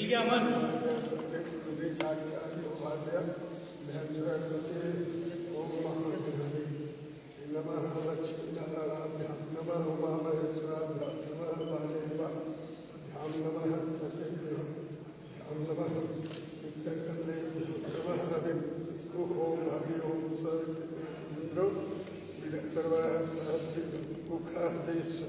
मिल गया मन। नमः लक्ष्मीनारायणाभ्यां नमः उमामहेश्वराभ्यां नमः वालेभ्यां नमः ससेभ्यां नमः नित्यकलेभ्यां नमः रविस्तु ओं हरि ओं स्वस्ति इन्द्रो सर्वः स्वस्ति मुखः विश्व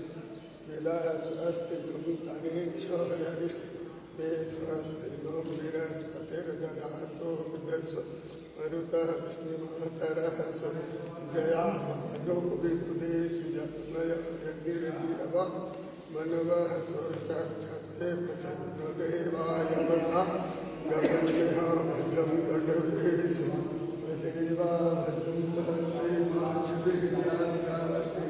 वेदाः स्वस्ति तारेक्षः हरिष्ठ मे स्वस्ति नो बृहस्पतिर्दधातु बुधस्व मरुतः विष्णुमातरः सो जयामनो विदुदेषु यज्ञिर्जीव मनवः सुरचक्षसे प्रसन्नदेवाय वसा गगन्यः भद्रं कर्णविदेषु देवा भद्रं महसे माक्षभिर्यात्रास्ति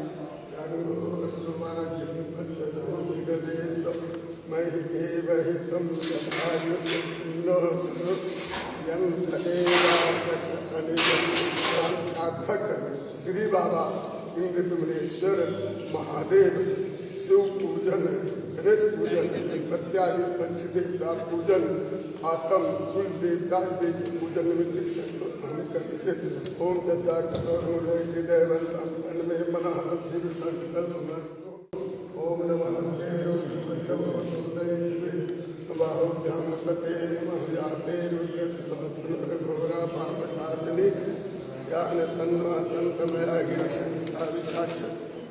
रणोऽश्रुवाद्यं भद्रसोमिगदेश महि देवहितं यथायुषिन्नो सनु यं धनेवा चक्रनिजसाक्षात्थक श्री बाबा इंद्रविमलेश्वर महादेव शिव पूजन गणेश पूजन गणपत्यादि पंचदेवता पूजन आतम कुल देवता देवी पूजन निमित्त संकल्पन करि से ओम तथा करोड़े हृदयवंतम तन्मे मनः शिव संकल्पमस्तु ओम नमस्ते बाहुभ्यां पते नमः याते रुद्रघोरा पापनाशिनी ज्ञान सन्मासन्तमया गिरिशंका विचाच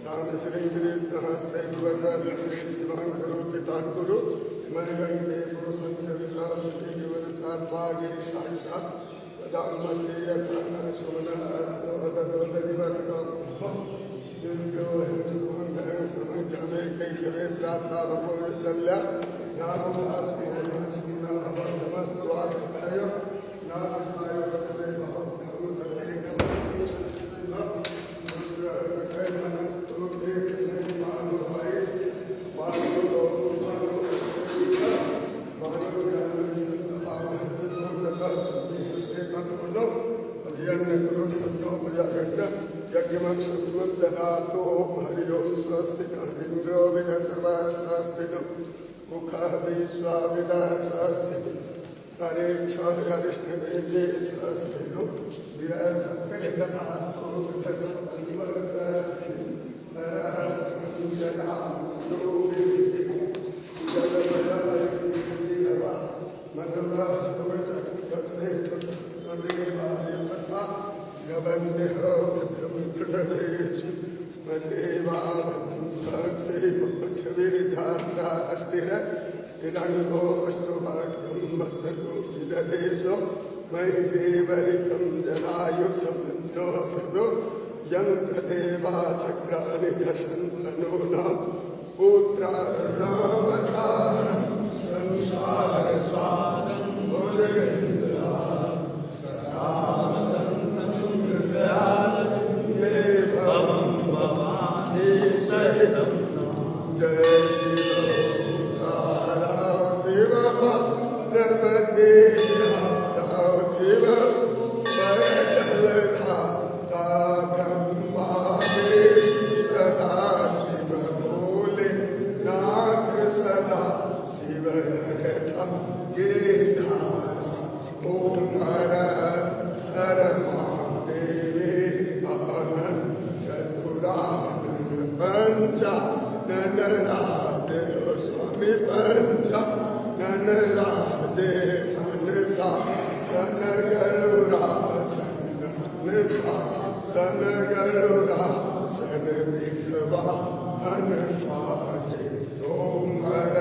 ज्ञान श्रीगिरिस्तहस्ते गुरुवर्गस्ते शिवां करोति तां कुरु मैं गंगे पुरुषं च विकासति विवरसात्वा गिरिशाक्षा वदामसे यथा सुमनस्तवदनिवर्गं दुर्गो हिं सुमङ्गं सुमङ्गमे कैकवे प्राप्ता भगवत्सल्या ददातो हरि ओं स्वस्ति इंद्रो विदर्भः स्वस्ति मुखः विश्वाविदः स्वस्ति तारेक्षः हरिष्ठमेन्दे स्वस्ति बृहस्पतिर्दधातु मयि देवहितं जलायुषमन्यो सदो यन्तदेवा चक्राणि झषन्तनो न पुत्रासुरावतारं संसारसारं भुजगेन्द्रं सदा सन्तं हृदयालये भवं भवानी सहितं जय शिव शिव पार्वती शिव परचलता ब्रह्मा विष्णु सदा शिव भोले नाथ सदा शिव हरता गिरधारा ओम हर हर महादेवे आनंद चतुरानन पंचा नन राधे स्वामी पंचा नन राधे हनसा सन गरुरा सन विघवा हन साजे ओम हर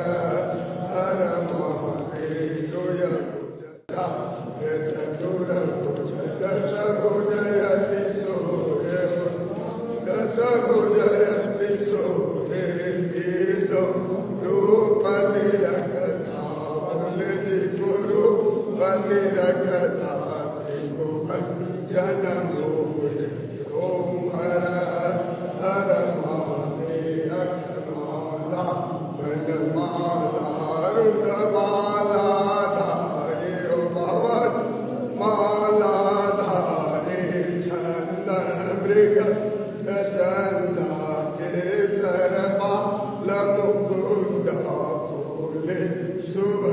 हर महादेव चतुर दश भुजयति सोहे दश भुजयति सोहे तीनो रूप निरखता बोल जी गुरु निरखता त्रिभुवन जनमोहे ओम हर हर महादेव अक्षमाला वनमाला रुद्रमाला धारे भवन माला धारे चंदन मृग चंदा केसर बाल मुकुंदा भोले शुभ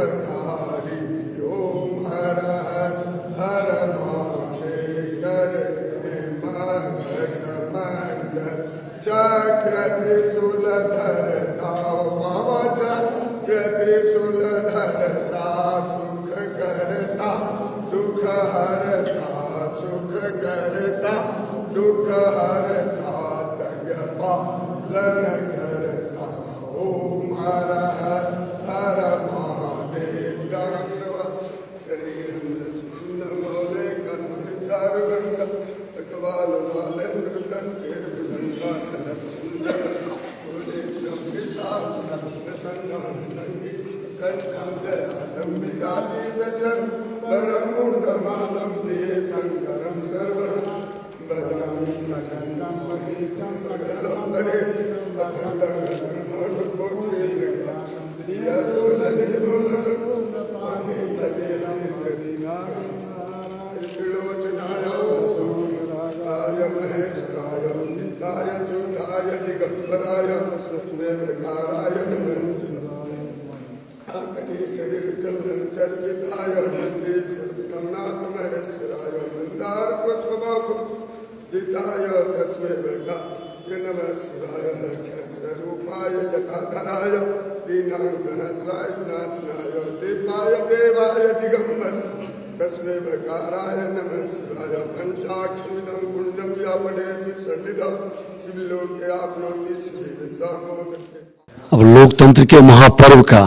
विजाति सचर परम मुंडमालं प्रिय शंकरं सर्वं भजामि प्रसन्नं मनीतं प्रगल्भरे अखंडं अनुकोटि यशोदने पानी तटे त्रिलोचनाय वसुराय महेश्वराय नित्याय सुधाय दिगंबराय निर्विकाराय नमः चंद्रन चर्चिताय नंदीश्वर कमनाथ महेश्वराय मंदार पुष्पबाबु जिताय तस्मै वेगा नमः शिवाय स्वरूपाय जटाधराय दीनांगहस्राय स्नातनाय दीपाय देवाय दिगंबर तस्मै वेकाराय नमः शिवाय पंचाक्षरिदं कुंडं व्यापडे शिव सन्निधौ शिवलोके आपनोति शिवेन सामोदते। अब लोकतंत्र के महापर्व का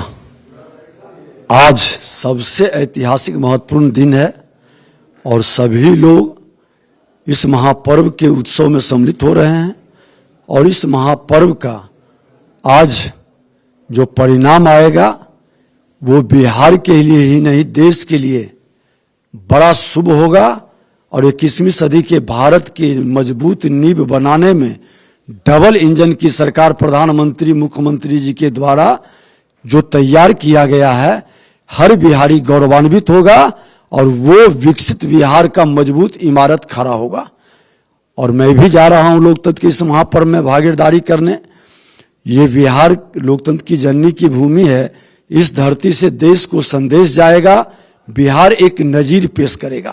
आज सबसे ऐतिहासिक महत्वपूर्ण दिन है और सभी लोग इस महापर्व के उत्सव में सम्मिलित हो रहे हैं और इस महापर्व का आज जो परिणाम आएगा वो बिहार के लिए ही नहीं देश के लिए बड़ा शुभ होगा और 21वीं सदी के भारत की मजबूत नींव बनाने में डबल इंजन की सरकार प्रधानमंत्री मुख्यमंत्री जी के द्वारा जो तैयार किया गया है, हर बिहारी गौरवान्वित होगा और वो विकसित बिहार का मजबूत इमारत खड़ा होगा। और मैं भी जा रहा हूं लोकतंत्र के इस महापर्व में भागीदारी करने। ये बिहार लोकतंत्र की जननी की भूमि है। इस धरती से देश को संदेश जाएगा, बिहार एक नजीर पेश करेगा।